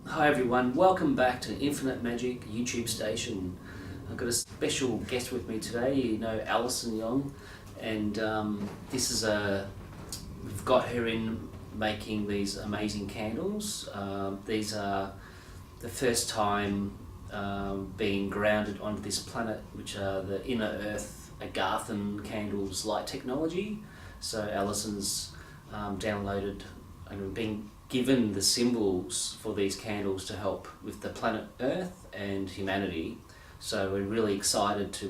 Hi everyone, welcome back to Infinite Magic YouTube station. I've got a special guest with me today, you know Allison Yon, and we've got her in making these amazing candles. These are the first time being grounded onto this planet, which are the Inner Earth Agarthan candles light technology. So Allison's downloaded and been given the symbols for these candles to help with the planet Earth and humanity. So we're really excited to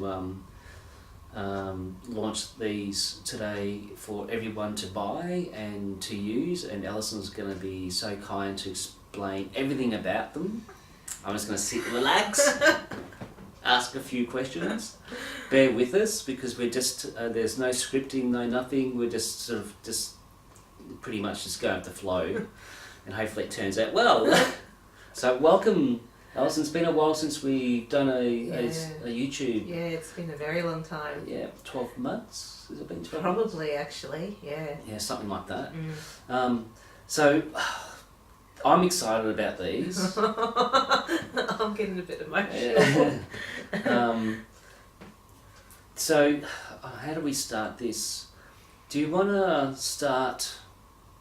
launch these today for everyone to buy and to use, and Allison's going to be so kind to explain everything about them. I'm just going to sit, relax, ask a few questions. Bear with us because we're just, there's no scripting, no nothing, we're just sort of pretty much just going with the flow, and hopefully it turns out well. So welcome, Allison. It's been a while since we've done a YouTube. Yeah, it's been a very long time. Yeah, 12 months? Has it been 12 Probably, months? Actually, yeah. Yeah, something like that. So I'm excited about these. I'm getting a bit emotional. So how do we start this? Do you want to start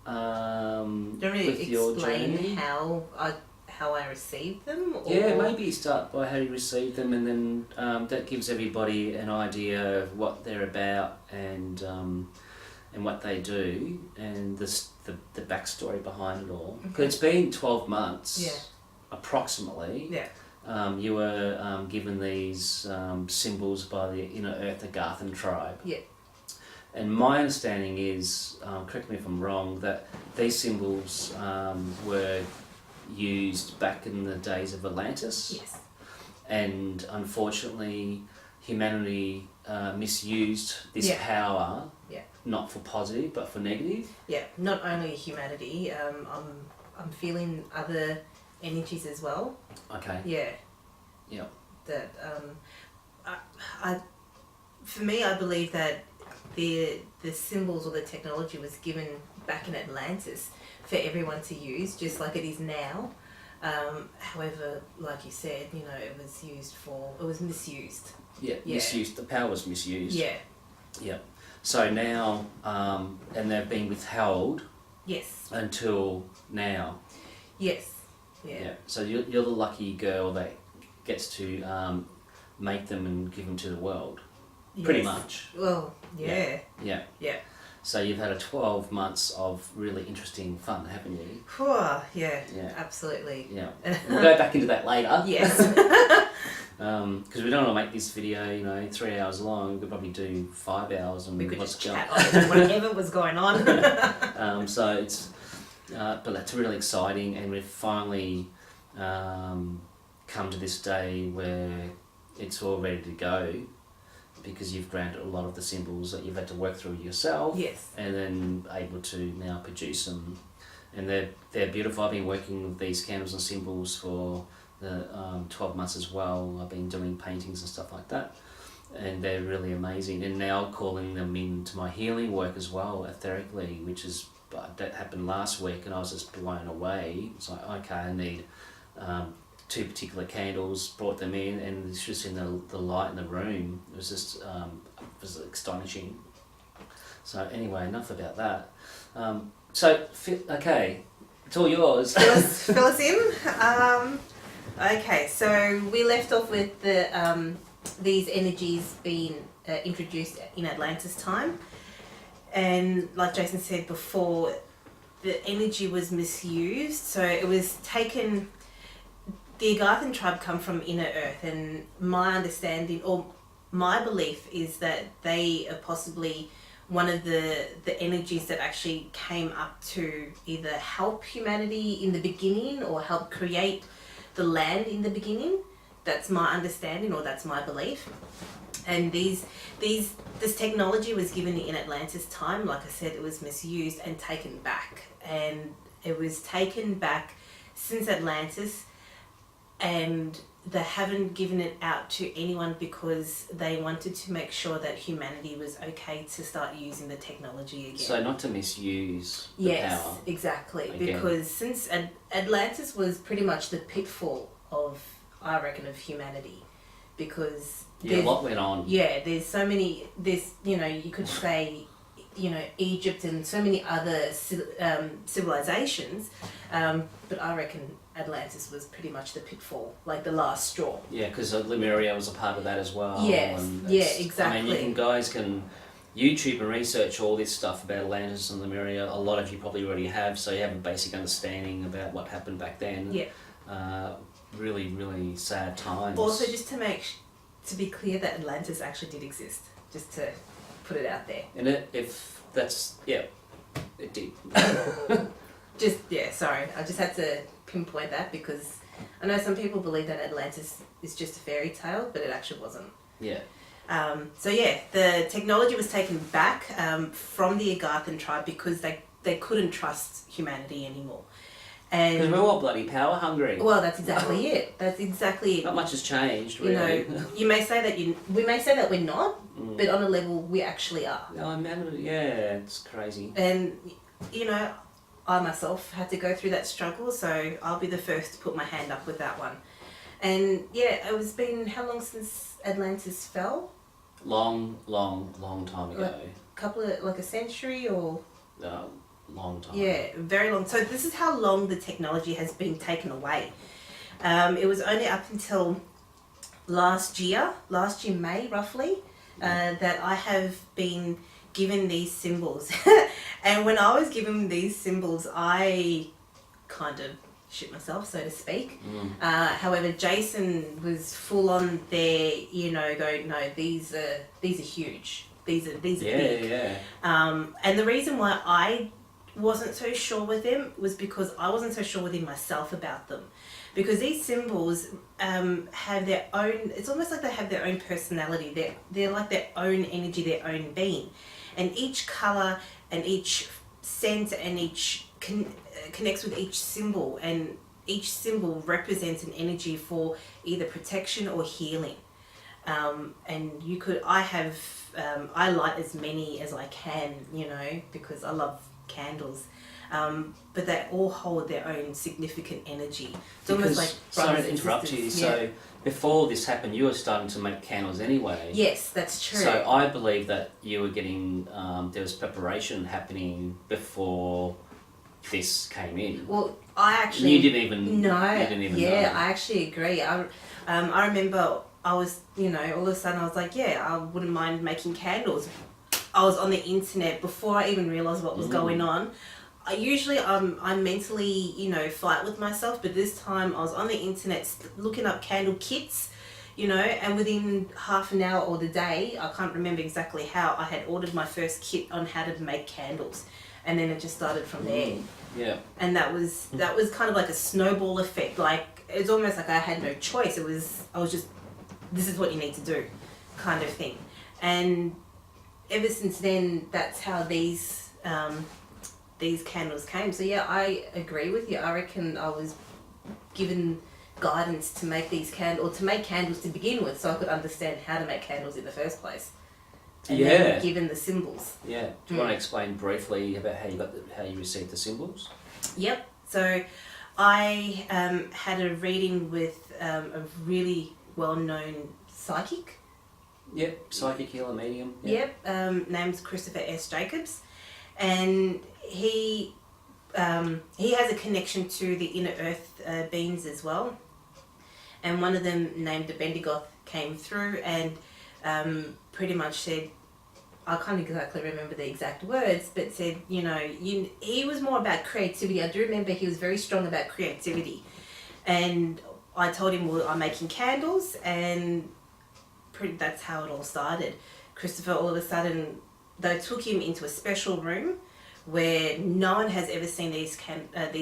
Do you want me to with your explain journey? how I received them? Or? Yeah, maybe start by how you receive them, and then that gives everybody an idea of what they're about and what they do, and the backstory behind it all. Okay. 'Cause it's been 12 months, Yeah. approximately. Yeah. You were given these symbols by the Inner Earth Agarthan Tribe. Yeah. And my understanding is, correct me if I'm wrong, that these symbols were used back in the days of Atlantis. Yes. And unfortunately, humanity misused this power, Yeah. not for positive, but for negative. Yeah. Not only humanity. I'm feeling other energies as well. Okay. Yeah. Yeah. That for me, I believe that the symbols or the technology was given back in Atlantis for everyone to use, just like it is now. However, like you said, you know, it was misused. Yeah. Misused. The power was misused. Yeah. Yeah. So now, and they've been withheld. Yes. Until now. Yes. Yeah. Yeah. So you're the lucky girl that gets to make them and give them to the world. Yes. Pretty much. Well, yeah. Yeah. Yeah. So you've had 12 months of really interesting fun, haven't you? Yeah. Yeah. Absolutely. Yeah. We'll go back into that later. Yes. Because we don't want to make this video, 3 hours long. We could probably do 5 hours and We could what's just chat on whatever was going on. So it's, but that's really exciting, and we've finally come to this day where it's all ready to go, because you've granted a lot of the symbols that you've had to work through yourself. Yes. And then able to now produce them, and they're beautiful. I've been working with these candles and symbols for the 12 months as well. I've been doing paintings and stuff like that, and they're really amazing. And now calling them into my healing work as well, etherically, that happened last week, and I was just blown away. It's like, okay, I need 2 particular candles, brought them in, and it's just in the light in the room. It was just it was astonishing. So anyway, enough about that. Okay, it's all yours. Fill us in. Okay, so we left off with these energies being introduced in Atlantis time, and like Jayson said before, the energy was misused. So it was taken. The Agarthan tribe come from Inner Earth, and my understanding or my belief is that they are possibly one of the energies that actually came up to either help humanity in the beginning or help create the land in the beginning. That's my understanding, or that's my belief. And this technology was given in Atlantis time. Like I said, it was misused and taken back, and it was taken back since Atlantis. And they haven't given it out to anyone because they wanted to make sure that humanity was okay to start using the technology again. So not to misuse the yes, power. exactly. Again. Because since Atlantis was pretty much the pitfall of, I reckon, of humanity. Because a lot went on. Yeah, there's so many, you could say, Egypt and so many other civilizations, but I reckon Atlantis was pretty much the pitfall, like the last straw. Yeah, because Lemuria was a part of that as well. Yes, yeah, exactly. I mean, guys can YouTube and research all this stuff about Atlantis and Lemuria. A lot of you probably already have, so you have a basic understanding about what happened back then. Yeah. Really, really sad times. Also, just to be clear that Atlantis actually did exist, just to put it out there. And it did. Sorry, I just had to pinpoint that because I know some people believe that Atlantis is just a fairy tale, but it actually wasn't. Yeah. The technology was taken back from the Agarthan tribe because they couldn't trust humanity anymore. Because we're all bloody power hungry. Well, that's exactly it. That's exactly it. Not much has changed, really. You may say that we may say that we're not, but on a level we actually are. Oh man, yeah, it's crazy. And I myself had to go through that struggle, so I'll be the first to put my hand up with that one. And yeah, it was been how long since Atlantis fell? Long time ago. Like a century or? Long time. Yeah, very long. So this is how long the technology has been taken away. It was only up until last year May roughly, that I have been given these symbols. And when I was given these symbols, I kind of shit myself, so to speak. However, Jayson was full on there, going, no, these are huge. These are big. Yeah. And the reason why I wasn't so sure with them was because I wasn't so sure within myself about them, because these symbols have their own, it's almost like they have their own personality. They're like their own energy, their own being, and each color and each scent and each connects with each symbol, and each symbol represents an energy for either protection or healing. And I light as many as I can, because I love candles, but they all hold their own significant energy. It's almost like sorry to interrupt you. So before this happened, you were starting to make candles anyway. Yes, that's true. So I believe that you were getting there was preparation happening before this came in. Well, I actually you didn't even know. I actually agree. I remember I was all of a sudden I was like, I wouldn't mind making candles. I was on the internet before I even realised what was going on. I'm mentally, fight with myself, but this time I was on the internet looking up candle kits, and within half an hour or the day, I can't remember exactly how, I had ordered my first kit on how to make candles, and then it just started from there. Yeah. And that was kind of like a snowball effect. Like, it was almost like I had no choice. I was just, this is what you need to do, kind of thing. And ever since then, that's how these candles came. So yeah, I agree with you. I reckon I was given guidance to make these candles, or to make candles to begin with, so I could understand how to make candles in the first place. And then given the symbols. Yeah. Do you want to explain briefly about how you received the symbols? Yep. So I had a reading with a really well-known psychic. Yep, psychic healer medium. Yep, name's Christopher S. Jacobs, and he has a connection to the Inner Earth beings as well, and one of them named the Bendigoth came through and pretty much said, I can't exactly remember the exact words, but said, he was more about creativity. I do remember he was very strong about creativity, and I told him, well, I'm making candles, and that's how it all started. Christopher, all of a sudden, they took him into a special room where no one has ever seen these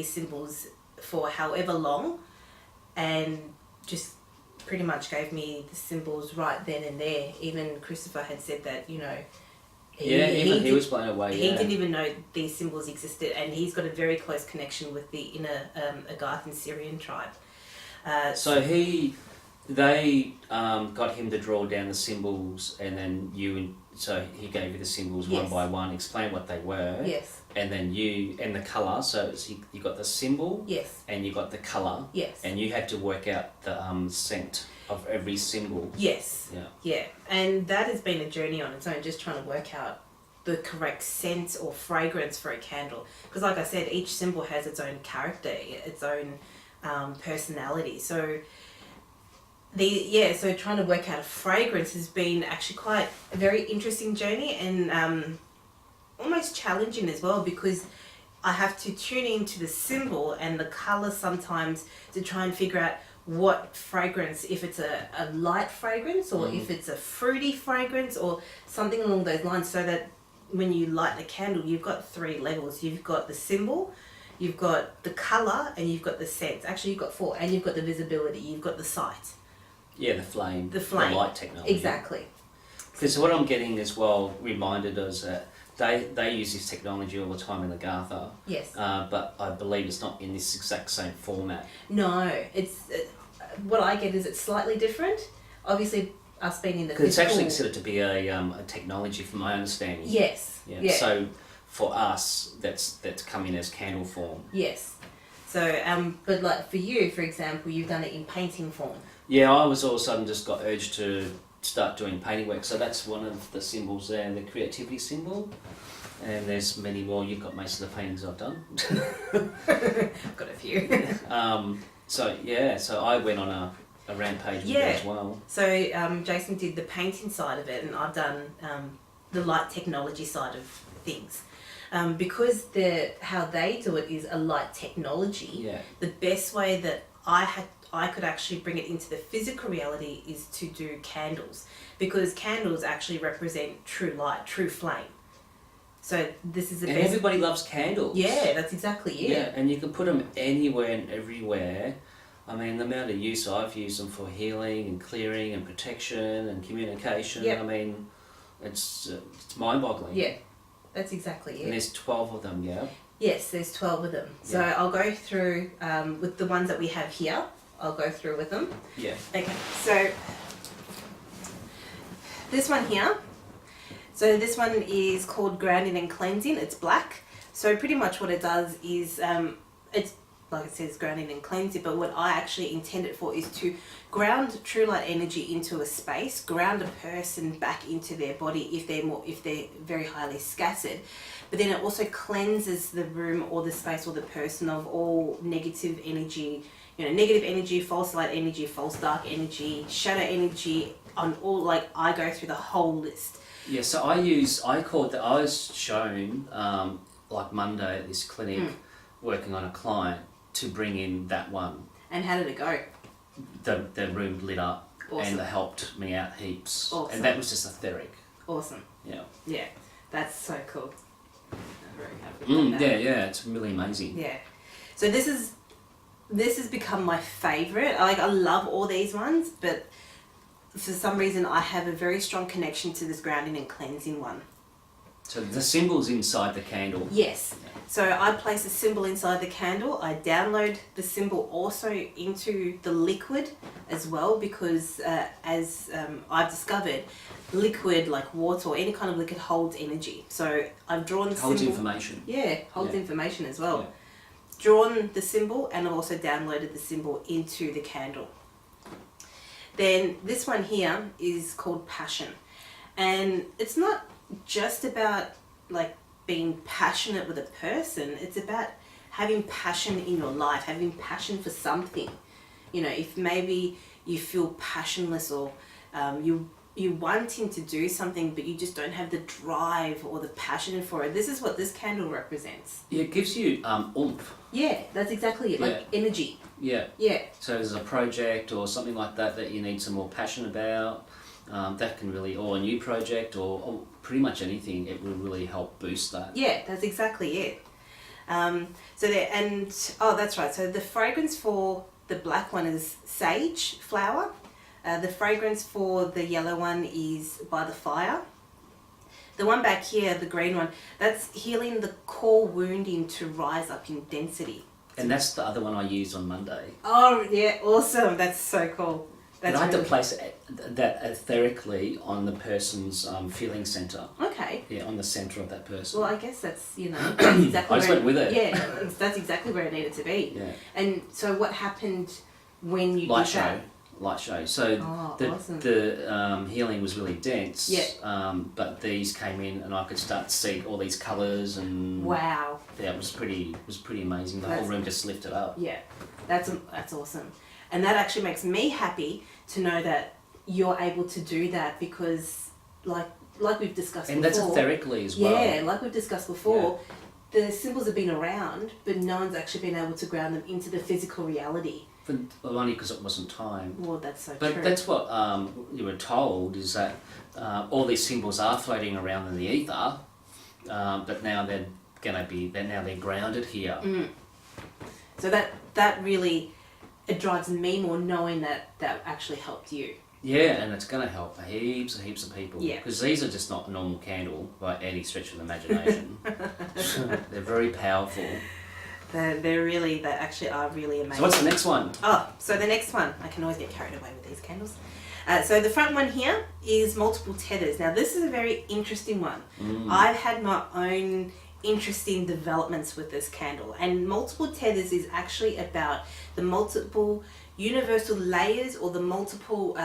symbols for however long, and just pretty much gave me the symbols right then and there. Even Christopher had said that, he was blown away. He didn't even know these symbols existed, and he's got a very close connection with the Inner Agarthan Sirian tribe. So he They got him to draw down the symbols, and then so he gave you the symbols one by one, explain what they were. Yes. And then and the colour, so you got the symbol. Yes. And you got the colour. Yes. And you had to work out the scent of every symbol. Yes. Yeah. Yeah. And that has been a journey on its own, just trying to work out the correct scent or fragrance for a candle. Because like I said, each symbol has its own character, its own personality. So so trying to work out a fragrance has been actually quite a very interesting journey, and almost challenging as well, because I have to tune into the symbol and the colour sometimes to try and figure out what fragrance, if it's a light fragrance or if it's a fruity fragrance or something along those lines, so that when you light the candle, you've got 3 levels. You've got the symbol, you've got the colour, and you've got the scent. Actually, you've got 4, and you've got the visibility, you've got the sight. Yeah, the flame. The flame. The light technology. Exactly. Because what I'm getting as well reminded us that they use this technology all the time in Agartha. Yes. But I believe it's not in this exact same format. No, it's what I get is it's slightly different. Obviously, us being in the because it's actually considered to be a technology, from my understanding. Yes. Yeah. Yeah. So for us, that's come in as candle form. Yes. So but like for you, for example, you've done it in painting form. Yeah, I was all of a sudden just got urged to start doing painting work. So that's one of the symbols there, the creativity symbol. And there's many more. You've got most of the paintings I've done. I've got a few. So I went on a rampage with that as well. So Jayson did the painting side of it, and I've done the light technology side of things. Because how they do it is a light technology. Yeah. The best way that I could actually bring it into the physical reality is to do candles, because candles actually represent true light, true flame. So this is the best. Everybody loves candles. Yeah, that's exactly it. Yeah, and you can put them anywhere and everywhere. I mean, the amount of use I've used them for healing and clearing and protection and communication. Yep. I mean, it's mind-boggling. Yeah, that's exactly it. And there's 12 of them, yeah? Yes, there's 12 of them. So Yeah. I'll go through with the ones that we have here. I'll go through with them. Yeah. Okay, so this one here. So this one is called Grounding and Cleansing. It's black. So pretty much what it does is, it's like it says grounding and cleansing, but what I actually intend it for is to ground true light energy into a space, ground a person back into their body if they're very highly scattered. But then it also cleanses the room or the space or the person of all negative energy, negative energy, false light energy, false dark energy, shadow energy, on all, like I go through the whole list. Yeah, so I was shown, like Monday at this clinic, working on a client, to bring in that one. And how did it go? The room lit up. Awesome. And it helped me out heaps. Awesome. And that was just etheric. Awesome. Yeah. Yeah, that's so cool. I'm very happy with that. Yeah, it's really amazing. Yeah. So this has become my favourite. I love all these ones, but for some reason I have a very strong connection to this grounding and cleansing one. So the symbol's inside the candle. Yes. So I place a symbol inside the candle. I download the symbol also into the liquid as well, because as I've discovered, liquid like water or any kind of liquid holds energy. So I've drawn the Holds symbol. information. Yeah, holds Yeah. information as well. Yeah. Drawn the symbol, and I've also downloaded the symbol into the candle. Then this one here is called Passion. And it's not just about like being passionate with a person, it's about having passion in your life, having passion for something. If maybe you feel passionless, or you wanting to do something but you just don't have the drive or the passion for it, this is what this candle represents. Yeah, it gives you oomph. Yeah, that's exactly it, like energy. Yeah. Yeah. So there's a project or something like that you need some more passion about. That can really, or a new project, or pretty much anything, it will really help boost that. Yeah, that's exactly it. That's right. So the fragrance for the black one is sage flower. The fragrance for the yellow one is by the fire. The one back here, the green one, that's healing the core wounding to rise up in density. And that's the other one I used on Monday. Oh yeah, awesome! That's so cool. But I had to place that etherically on the person's feeling centre. Okay. Yeah, on the centre of that person. Well, I guess that's, that's exactly I just went with it. Yeah, that's exactly where it needed to be. Yeah. And so what happened when you Light did show. that? Light show. So Awesome. the healing was really dense. Yeah. But these came in, and I could start to see all these colours and. Wow. Yeah, it was pretty amazing. The whole room just lifted up. Yeah, that's awesome, and that actually makes me happy to know that you're able to do that because, like we've discussed and before. And that's etherically as well. Yeah, like we've discussed before. Yeah. The symbols have been around, but no one's actually been able to ground them into the physical reality. Well, only because it wasn't time. Well, that's so but true. But that's what you were told, is that all these symbols are floating around in the ether, but now they're grounded here. Mm. So that really, it drives me more knowing that actually helped you. Yeah, and it's going to help heaps of people. Yeah. Because these are just not a normal candle by any stretch of the imagination. They're very powerful. They actually are really amazing. So what's the next one? Oh, so the next one, I can always get carried away with these candles. So the front one here is multiple tethers. Now this is a very interesting one. I've had my own interesting developments with this candle, and multiple tethers is actually about the multiple universal layers or the multiple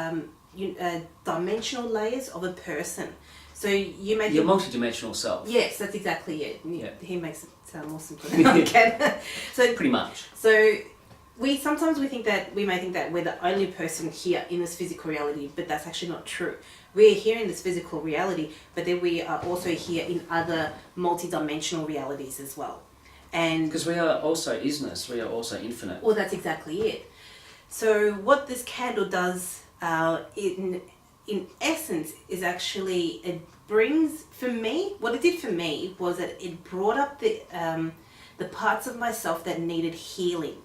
dimensional layers of a person. So you make your multidimensional self. Yes, that's exactly it. Yeah. He makes it sound more simple than I can. So pretty much. So we may think that we're the only person here in this physical reality, but that's actually not true. We're here in this physical reality, but then we are also here in other multi-dimensional realities as well. And because we are also isness, we are also infinite. Well, that's exactly it. So what this candle does, in essence, is actually it brings, for me, what it did for me was that it brought up the parts of myself that needed healing,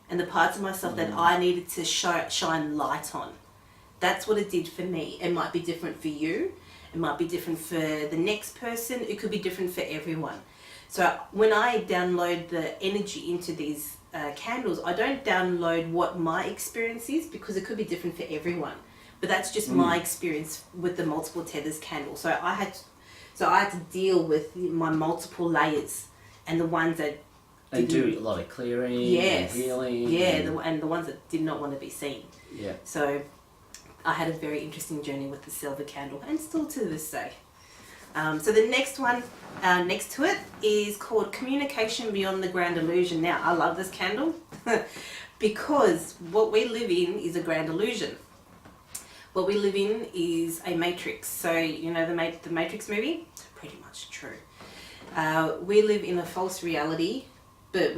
and the parts of myself that I needed to shine light on. That's what it did for me. It might be different for you. It might be different for the next person. It could be different for everyone. So when I download the energy into these candles, I don't download what my experience is, because it could be different for everyone. But that's just my experience with the multiple tethers candle. So I had to deal with my multiple layers, and the ones that they do a lot of clearing, and healing. Yeah, and the ones that did not want to be seen. Yeah. So I had a very interesting journey with the silver candle, and still to this day. So the next one next to it is called Communication Beyond the Grand Illusion. Now, I love this candle because what we live in is a grand illusion. What we live in is a matrix. So, the Matrix movie? Pretty much true. We live in a false reality, but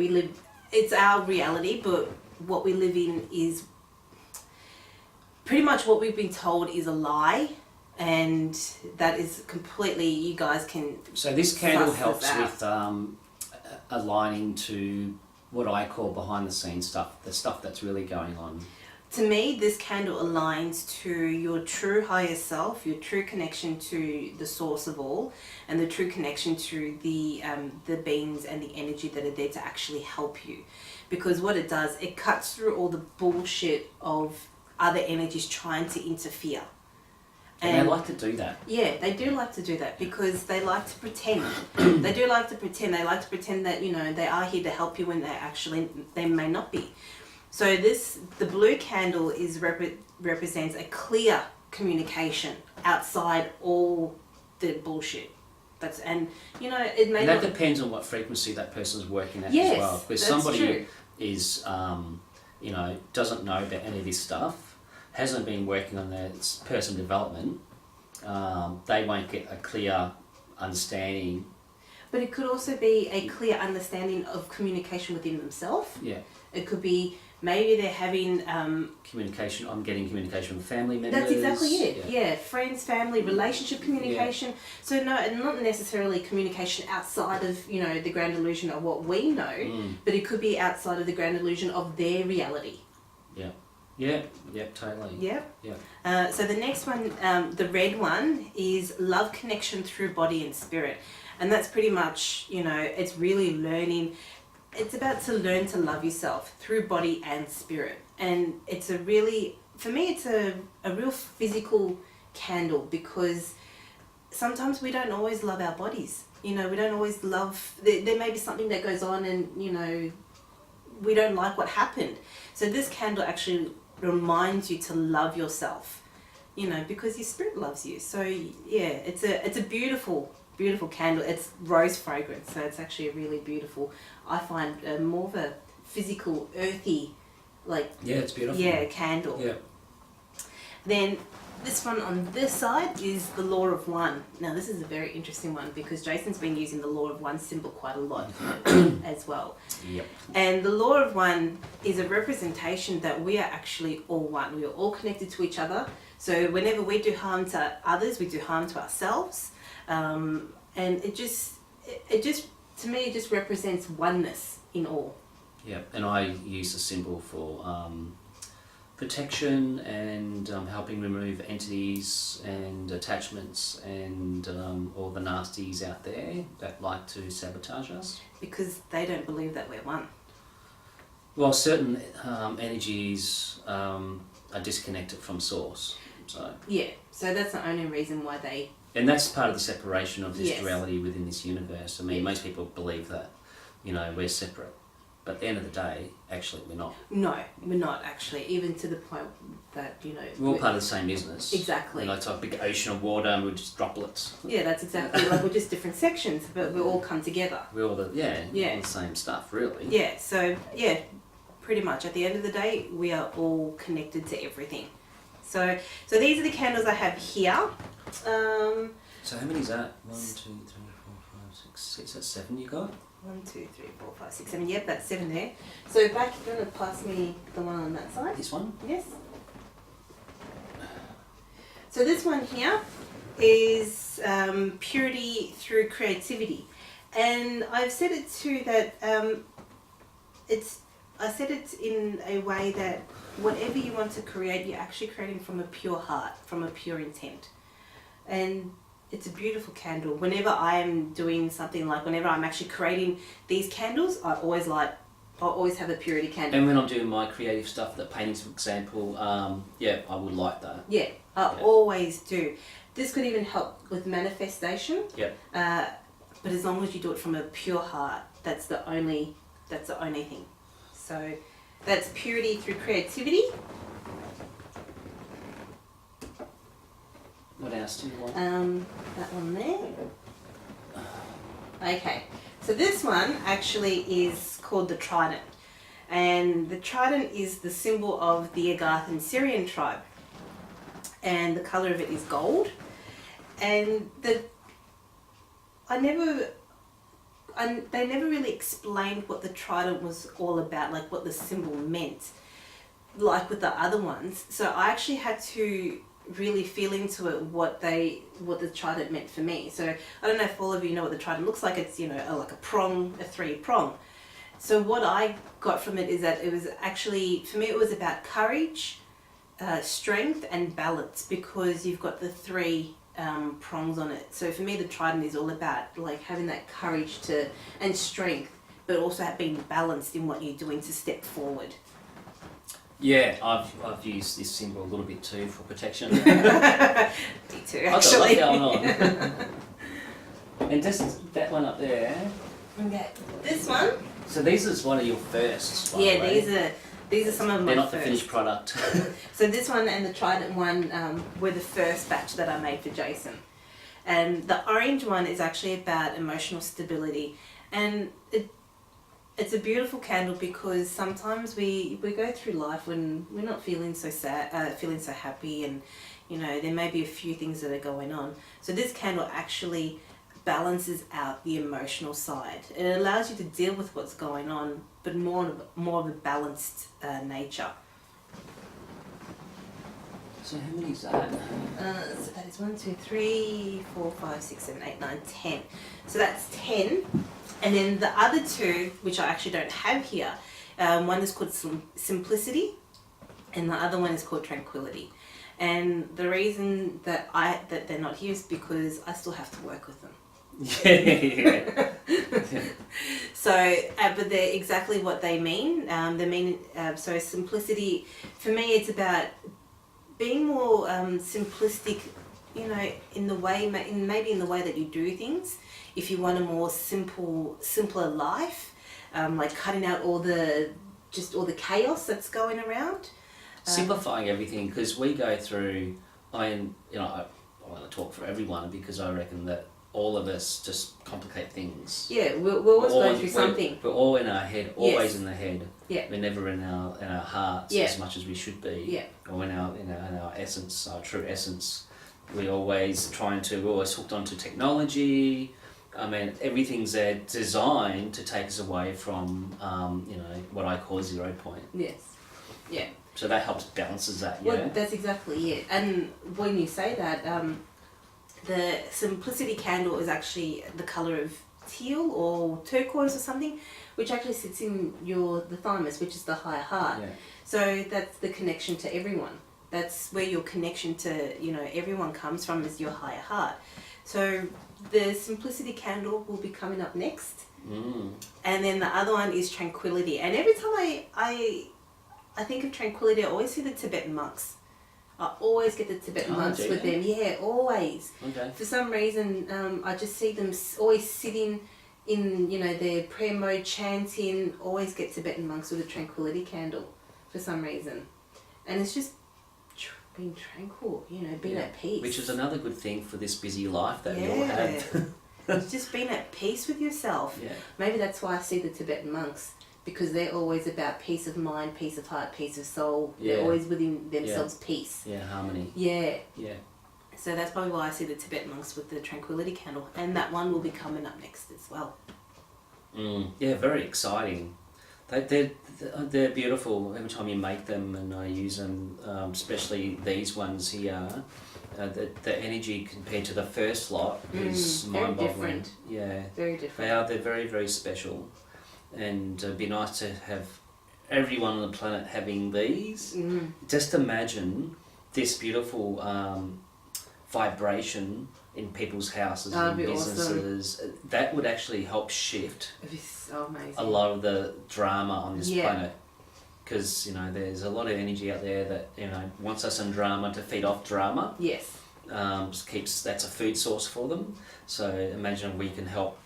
it's our reality, but what we live in is pretty much what we've been told is a lie. And that is completely, you guys can. So this candle helps with aligning to what I call behind the scenes stuff, the stuff that's really going on. To me, this candle aligns to your true higher self, your true connection to the source of all, and the true connection to the beings and the energy that are there to actually help you. Because what it does, it cuts through all the bullshit of other energies trying to interfere. And they like to do that. Yeah, they do like to do that because they like to pretend. They do like to pretend. They like to pretend that, they are here to help you when they may not be. So the blue candle represents a clear communication outside all the bullshit. It may and not. that depends on what frequency that person's working at as well. Because somebody true. is, doesn't know about any of this stuff, hasn't been working on their personal development, they won't get a clear understanding. But it could also be a clear understanding of communication within themselves. Yeah. It could be maybe they're having communication. I'm getting communication with family members. That's exactly it. Yeah, friends, family, relationship communication. Yeah. So not necessarily communication outside of the grand illusion of what we know, but it could be outside of the grand illusion of their reality. Yeah. Yeah, totally. Yeah. Yeah. So the next one, the red one, is love connection through body and spirit. And that's pretty much, it's really learning. It's about to learn to love yourself through body and spirit. And it's a really for me, it's a real physical candle, because sometimes we don't always love our bodies. We don't always love, there may be something that goes on and, we don't like what happened. So this candle actually reminds you to love yourself, because your spirit loves you. So yeah, it's a beautiful, beautiful candle. It's rose fragrance, so it's actually a really beautiful, I find, more of a physical, earthy, it's beautiful. Candle. Yeah. Then this one on this side is the Law of One. Now this is a very interesting one, because Jayson's been using the Law of One symbol quite a lot as well. Yep. And the Law of One is a representation that we are actually all one. We are all connected to each other. So whenever we do harm to others, we do harm to ourselves. And it just to me, it just represents oneness in all. Yeah, and I use the symbol for protection and helping remove entities and attachments and all the nasties out there that like to sabotage us. Because they don't believe that we're one. Well, certain energies are disconnected from source. So that's the only reason why they... And that's part of the separation of this Yes. duality within this universe. I mean, most people believe that, we're separate. But at the end of the day, actually, we're not. No, we're not actually, even to the point that, We're all part of the same business. Exactly. It's like a big ocean of water and we're just droplets. Yeah, that's exactly, we're just different sections, but we all come together. We're all all the same stuff, really. Yeah, so, pretty much. At the end of the day, we are all connected to everything. So these are the candles I have here. So how many is that? 1, 2, 3, 4, 5, 6, 6. That's 7 you got? 1, 2, 3, 4, 5, 6, 7. Yep, that's 7 there. So back, you're going to pass me the one on that side? This one? Yes. So this one here is purity through creativity. And I've said it too that I said it in a way that whatever you want to create, you're actually creating from a pure heart, from a pure intent. And it's a beautiful candle. Whenever I am doing something, whenever I'm actually creating these candles, I always have a purity candle. And when I'm doing my creative stuff, the paintings, for example, I would like that. Yeah, I always do. This could even help with manifestation. Yeah. But as long as you do it from a pure heart, that's the only thing. So that's purity through creativity. What else do you want? That one there. Okay, so this one actually is called the Trident. And the Trident is the symbol of the Agarthan Sirian Tribe. And the colour of it is gold. And they never really explained what the Trident was all about, what the symbol meant, like with the other ones. So I actually had to really feel into it what the Trident meant for me. So I don't know if all of you know what the Trident looks like. It's like a prong, a 3-prong. So what I got from it is that it was actually, for me, it was about courage, strength and balance, because you've got the 3 prongs on it. So for me, the Trident is all about having that courage and strength, but also being balanced in what you're doing to step forward. Yeah, I've used this symbol a little bit too for protection. Me too, actually. I've got a lot going on. And just that one up there. Okay, this one. So these is one of your firsts, by the way. These are some of my They're not first. the finished product. So this one and the Trident one were the first batch that I made for Jayson. And the orange one is actually about emotional stability. And it's a beautiful candle, because sometimes we go through life when we're not feeling so sad, feeling so happy, and there may be a few things that are going on. So this candle actually balances out the emotional side. It allows you to deal with what's going on, but more of a balanced nature. So how many is that? So that is 1, 2, 3, 4, 5, 6, 7, 8, 9, 10. So that's 10. And then the other 2, which I actually don't have here, one is called Simplicity, and the other one is called Tranquility. And the reason that they're not here is because I still have to work with them. Yeah. So, but they're exactly what they mean. So simplicity, for me, it's about being more simplistic, you know, in the way, maybe in the way that you do things. If you want a more simpler life, like cutting out all the chaos that's going around. Simplifying everything, because we go through, I want to talk for everyone, because I reckon that all of us just complicate things. Yeah, we're always going through something. We're all in our head, always in the head. Yeah. We're never in our hearts as much as we should be. Yeah. Or in our essence, our true essence. We're always hooked onto technology. I mean, everything's there designed to take us away from, what I call 0 point. Yes. Yeah. So that helps balances that, yeah? Well, that's exactly it. And when you say that, the simplicity candle is actually the colour of teal or turquoise or something, which actually sits in the thymus, which is the higher heart. Yeah. So that's the connection to everyone. That's where your connection to, everyone comes from, is your higher heart. So the simplicity candle will be coming up next. And then the other one is tranquility. And every time I think of tranquility, I always see the Tibetan monks. I always get the Tibetan monks with them. Yeah, always. Okay. For some reason, I just see them always sitting in, their prayer mode, chanting. Always get Tibetan monks with a tranquility candle for some reason. And it's just being tranquil, being at peace. Which is another good thing for this busy life that we all have. It's just being at peace with yourself. Yeah. Maybe that's why I see the Tibetan monks, because they're always about peace of mind, peace of heart, peace of soul. Yeah. They're always within themselves, peace. Yeah, harmony. Yeah. Yeah. So that's probably why I see the Tibetan monks with the tranquility candle. And that one will be coming up next as well. Yeah, very exciting. They're beautiful every time you make them, and I use them, especially these ones here. The energy compared to the first lot is mind-boggling. Different. Yeah. Very different. They're very, very special. And it'd be nice to have everyone on the planet having these. Just imagine this beautiful vibration in people's houses and businesses. Awesome. That would actually help shift so amazing. A lot of the drama on this planet. Because, there's a lot of energy out there that, wants us in drama to feed off drama. Yes. That's a food source for them. So imagine we can help,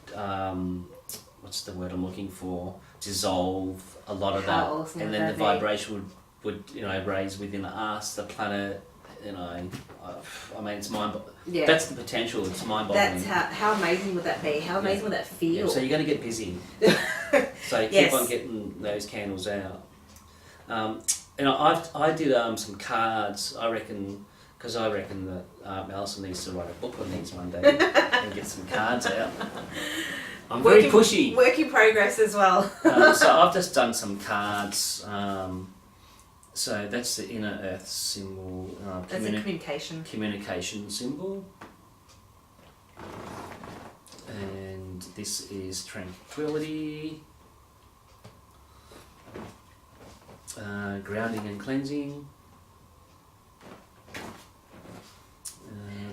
what's the word I'm looking for? Dissolve a lot of that. Awesome, and then the vibration would raise within us, the planet. It's mind-boggling. Yeah. That's the potential. It's mind-boggling. That's how amazing would that be? How amazing would that feel? Yeah, so you're going to get busy. So keep on getting those candles out. I did some cards. I reckon that Allison needs to write a book on these one day and get some cards out. I'm very pushy. Work in progress as well. So I've just done some cards. So that's the Inner Earth symbol. That's a communication symbol. And this is tranquility. Grounding and cleansing.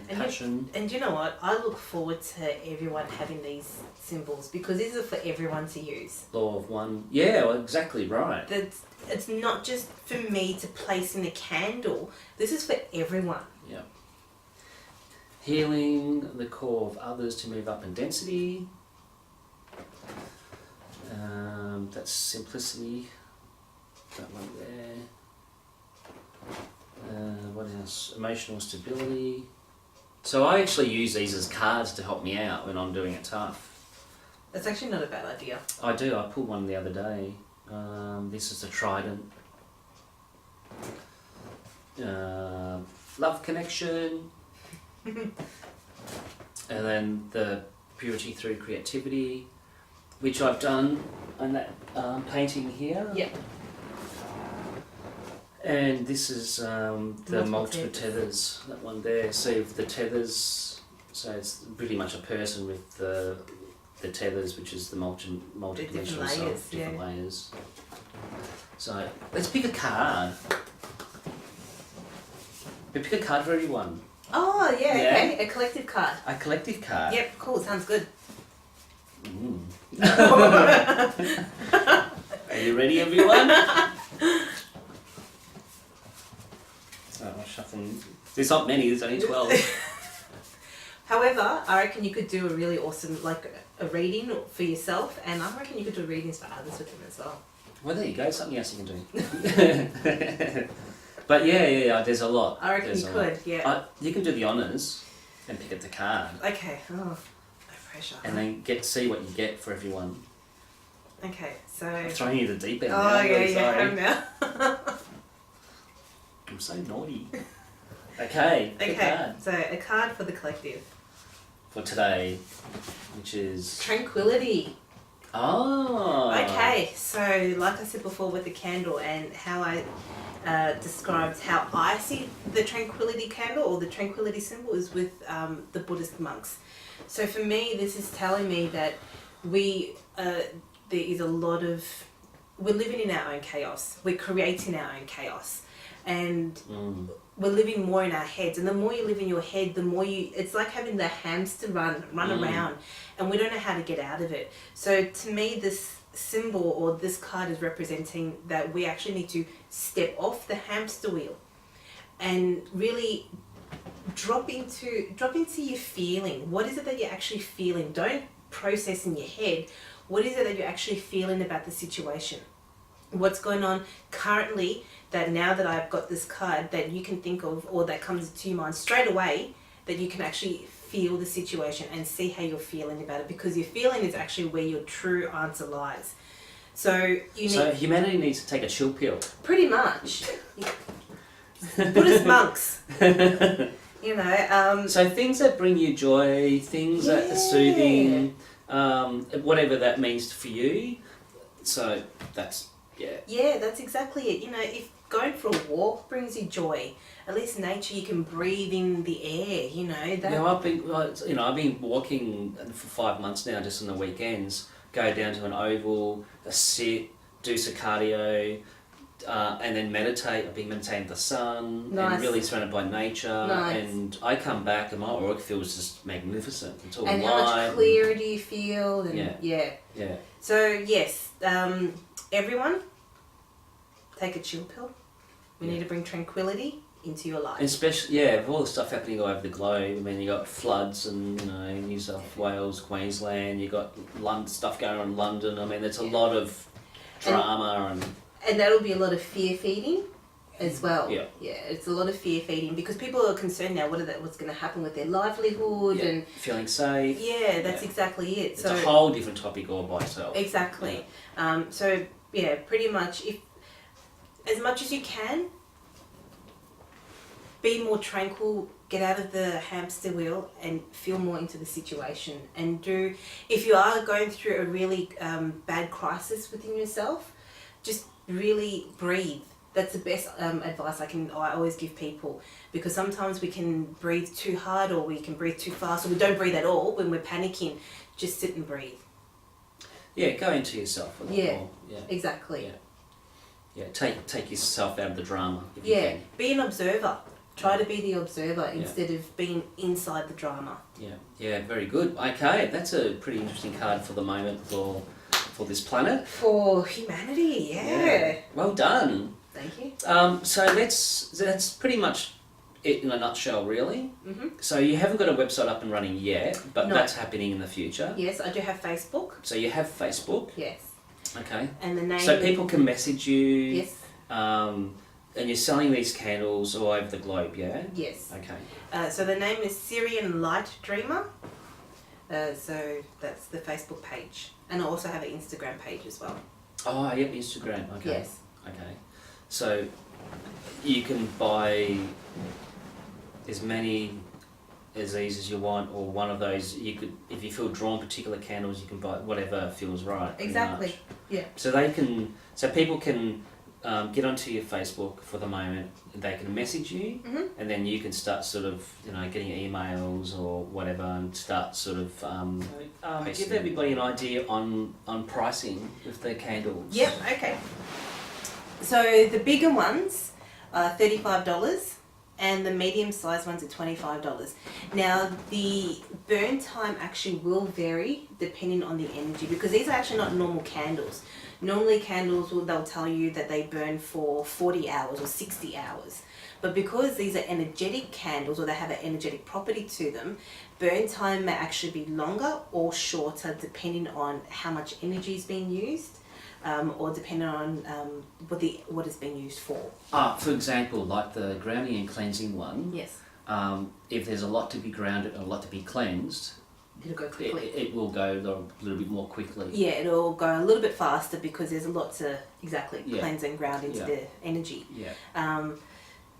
Passion. And you know what? I look forward to everyone having these symbols, because these are for everyone to use. Law of one. Yeah, well, exactly right. It's not just for me to place in a candle. This is for everyone. Yeah. Healing the core of others to move up in density. That's simplicity. That one there. What else? Emotional stability. So I actually use these as cards to help me out when I'm doing it tough. That's actually not a bad idea. I do. I pulled one the other day. This is the trident. Love connection. And then the purity through creativity, which I've done on that painting here. Yeah. And this is the multiple tethers, that one there. See the tethers, so it's pretty much a person with the tethers, which is the multi-dimensional self, different layers. So let's pick a card. We pick a card for everyone. Oh yeah, okay, a collective card. A collective card. Yep, cool, sounds good. Are you ready, everyone? Oh, shuffling. There's not many. There's only 12. However, I reckon you could do a really awesome, like a reading for yourself, and I reckon you could do readings for others with them as well. Well, there you go. Something else you can do. But yeah, there's a lot. I reckon you could, yeah. You can do the honours and pick up the card. Okay. Oh, no pressure. And then see what you get for everyone. Okay, so... I'm throwing you the deep end. Oh, now. yeah, now. I'm so naughty. Okay, card. So a card for the collective. For today, which is... Tranquility. Oh. Okay, so like I said before with the candle and how I described how I see the tranquility candle or the tranquility symbol is with the Buddhist monks. So for me, this is telling me that there is a lot of... We're living in our own chaos. We're creating our own chaos. And we're living more in our heads. And the more you live in your head, the more you... It's like having the hamster run around. And we don't know how to get out of it. So to me, this symbol or this card is representing that we actually need to step off the hamster wheel and really drop into your feeling. What is it that you're actually feeling? Don't process in your head. What is it that you're actually feeling about the situation? What's going on currently that now that I've got this card that you can think of or that comes to your mind straight away that you can actually feel the situation and see how you're feeling about it, because your feeling is actually where your true answer lies. So humanity needs to take a chill pill. Pretty much. Buddhist monks. You know. So things that bring you joy, things that are soothing, whatever that means for you. So that's Yeah, that's exactly it. You know, if going for a walk brings you joy, at least nature, you can breathe in the air. You know that. Yeah, I've been walking for 5 months now, just on the weekends. Go down to an oval, sit, do some cardio, and then meditate. I've been meditating in the sun and really surrounded by nature. And I come back and my aura feels just magnificent. It's all and light. How much clearer do you feel? And yeah. So yes, everyone, take a chill pill. We need to bring tranquility into your life. Especially, with all the stuff happening all over the globe. I mean, you got floods and New South Wales, Queensland. You got stuff going on in London. I mean, there's a lot of drama and that'll be a lot of fear feeding as well. Yeah, it's a lot of fear feeding because people are concerned now. What's going to happen with their livelihood and feeling safe. Yeah, that's exactly it. It's a whole different topic all by itself. Exactly. Yeah. Pretty much, if as much as you can, be more tranquil, get out of the hamster wheel and feel more into the situation. And if you are going through a really bad crisis within yourself, just really breathe. That's the best advice I always give people, because sometimes we can breathe too hard or we can breathe too fast or we don't breathe at all when we're panicking. Just sit and breathe. Yeah, go into yourself a little more. Yeah, exactly. Yeah, take yourself out of the drama if you can. Be an observer. Try to be the observer instead of being inside the drama. Yeah, very good. Okay, that's a pretty interesting card for the moment for this planet. For humanity, yeah. Well done. Thank you. So that's pretty much it in a nutshell, really. Mm-hmm. So you haven't got a website up and running yet, but that's happening in the future. Yes, I do have Facebook. So you have Facebook. Yes. Okay. And the name. So people can message you. Yes. And you're selling these candles all over the globe, yeah? Yes. Okay. So the name is Sirian Light Dreamer. So that's the Facebook page. And I also have an Instagram page as well. Oh, yep, Instagram. Okay. Yes. Okay. So you can buy as many as these as you want, or one of those. You could, if you feel drawn particular candles, you can buy whatever feels right. Exactly. Yeah. So people can get onto your Facebook for the moment. They can message you, and then you can start sort of getting emails or whatever, and start sort of give everybody an idea on pricing with the candles. Yep. Okay. So the bigger ones are $35. And the medium-sized ones are $25. Now, the burn time actually will vary depending on the energy, because these are actually not normal candles. Normally, candles they'll tell you that they burn for 40 hours or 60 hours. But because these are energetic candles, or they have an energetic property to them, burn time may actually be longer or shorter depending on how much energy is being used, or depending on what it's being used for. For example, like the grounding and cleansing one. Yes. If there's a lot to be grounded and a lot to be cleansed, It'll go quickly. It will go a little bit more quickly. Yeah, it'll go a little bit faster because there's a lot to cleanse and ground into the energy. Yeah.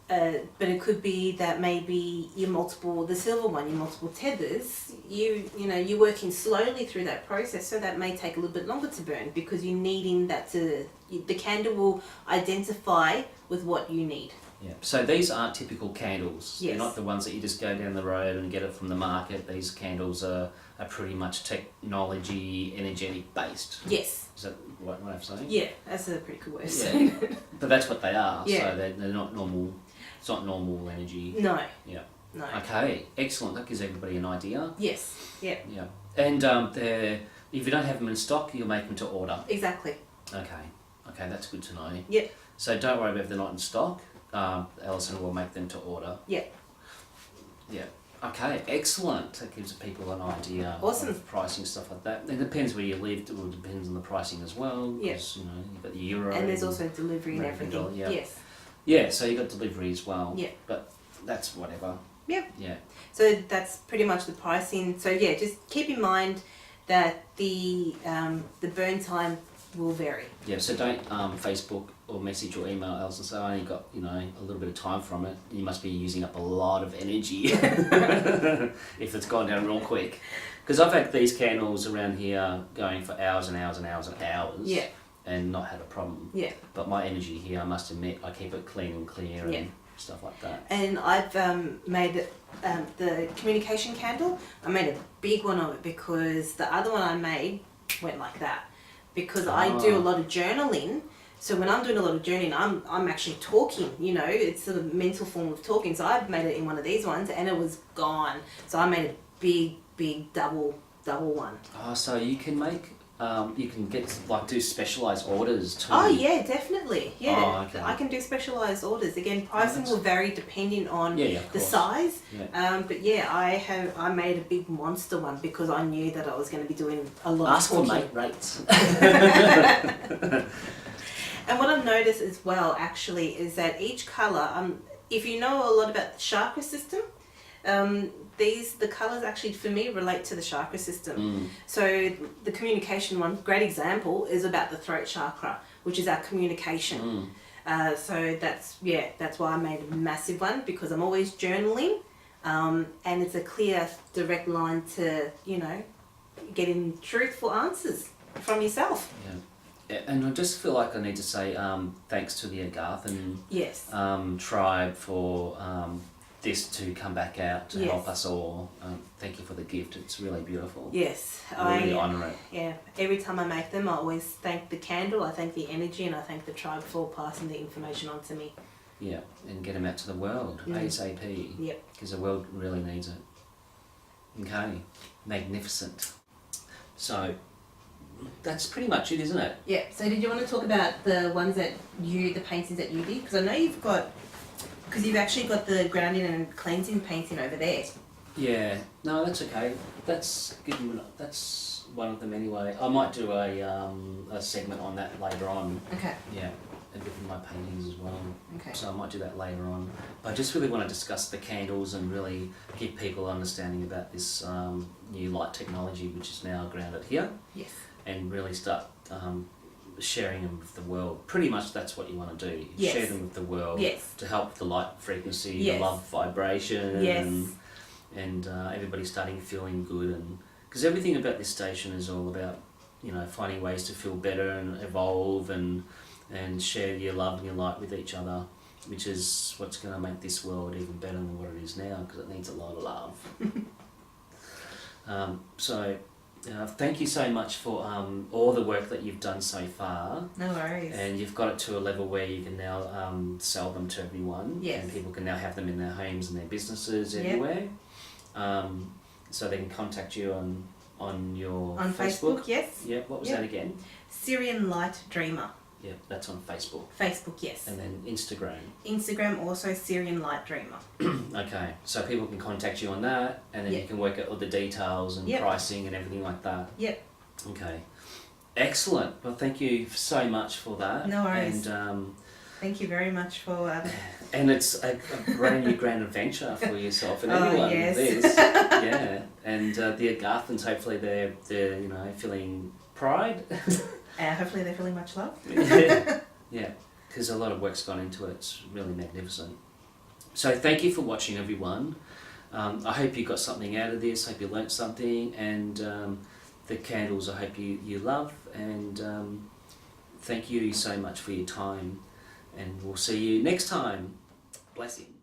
But it could be that maybe the silver one, your multiple tethers, you're working slowly through that process, so that may take a little bit longer to burn because you're needing that the candle will identify with what you need. Yeah. So these aren't typical candles. Yes. They're not the ones that you just go down the road and get it from the market. These candles are pretty much technology, energetic based. Yes. Is that what I'm saying? Yeah, that's a pretty cool way of saying it. But that's what they are. Yeah. So they're not normal. It's not normal energy. No. Yeah. No. Okay. Excellent. That gives everybody an idea. Yes. Yeah. Yeah. And if you don't have them in stock, you'll make them to order. Exactly. Okay, that's good to know. Yep. So don't worry about if they're not in stock. Allison will make them to order. Yeah. Yeah. Okay, excellent. That gives people an idea Awesome. of pricing, stuff like that. It depends where you live. It will depend on the pricing as well. Yes. You've got the euro. And there's also delivery and everything. Dollar, yeah. Yes. Yeah, so you've got delivery as well. Yeah. But that's whatever. Yep. Yeah. So that's pretty much the pricing. So yeah, just keep in mind that the burn time will vary. Yeah, so don't Facebook or message or email Allison and say, I only got, a little bit of time from it. You must be using up a lot of energy if it's gone down real quick. Because I've had these candles around here going for hours and hours and hours and hours. Yeah. And not had a problem. Yeah. But my energy here, I must admit, I keep it clean and clear and stuff like that. And I've made the communication candle. I made a big one of it because the other one I made went like that. Because I do a lot of journaling. So when I'm doing a lot of journaling, I'm actually talking, it's sort of mental form of talking. So I made it in one of these ones and it was gone. So I made a big double one. Oh, so you can make, you can get, do specialised orders too. Oh yeah, definitely. Yeah, Oh, okay. I can do specialised orders. Again, pricing will vary depending on the size. Yeah. But yeah, I made a big monster one because I knew that I was going to be doing a lot Ask of for talking. mate rates. And what I've noticed as well, actually, is that each colour, if you know a lot about the chakra system, the colours actually, for me, relate to the chakra system. So the communication one, great example, is about the throat chakra, which is our communication. So that's why I made a massive one, because I'm always journaling, and it's a clear, direct line to, getting truthful answers from yourself. Yeah. And I just feel like I need to say thanks to the Agarthan tribe for this to come back out to help us all. Thank you for the gift. It's really beautiful. Yes. I really honour it. Yeah. Every time I make them, I always thank the candle, I thank the energy, and I thank the tribe for passing the information on to me. Yeah, and get them out to the world ASAP. Yep. Because the world really needs it. Okay. Magnificent. So that's pretty much it, isn't it? Yeah. So did you want to talk about the paintings that you did? Because I know you've actually got the grounding and cleansing painting over there. Yeah. No, that's okay. That's one of them anyway. I might do a segment on that later on. Okay. Yeah. And with my paintings as well. Okay. So I might do that later on. But I just really want to discuss the candles and really give people understanding about this new light technology which is now grounded here. Yes. And really start sharing them with the world. Pretty much that's what you want to do. Yes. Share them with the world. Yes. To help the light frequency, Yes. the love vibration. Yes. And everybody starting feeling good. And because everything about this station is all about, finding ways to feel better and evolve and share your love and your light with each other, which is what's going to make this world even better than what it is now, because it needs a lot of love. Thank you so much for all the work that you've done so far. No worries. And you've got it to a level where you can now sell them to everyone. Yes. And people can now have them in their homes and their businesses everywhere. So they can contact you on your Facebook. Yes. Yeah. What was that again? Sirian Light Dreamer. Yeah, that's on Facebook. Facebook, yes. And then Instagram. Instagram also Sirian Light Dreamer. Okay, so people can contact you on that, and then you can work out all the details and pricing and everything like that. Yep. Okay. Excellent. Well, thank you so much for that. No worries. And thank you very much for. And it's a brand new grand adventure for yourself and anyone. Yes. This. Yeah. And the Agarthans, hopefully they're feeling pride. Hopefully they're feeling much love. Yeah, because a lot of work's gone into it. It's really magnificent. So thank you for watching, everyone. I hope you got something out of this. I hope you learnt something. And the candles I hope you love. And thank you so much for your time. And we'll see you next time. Blessings.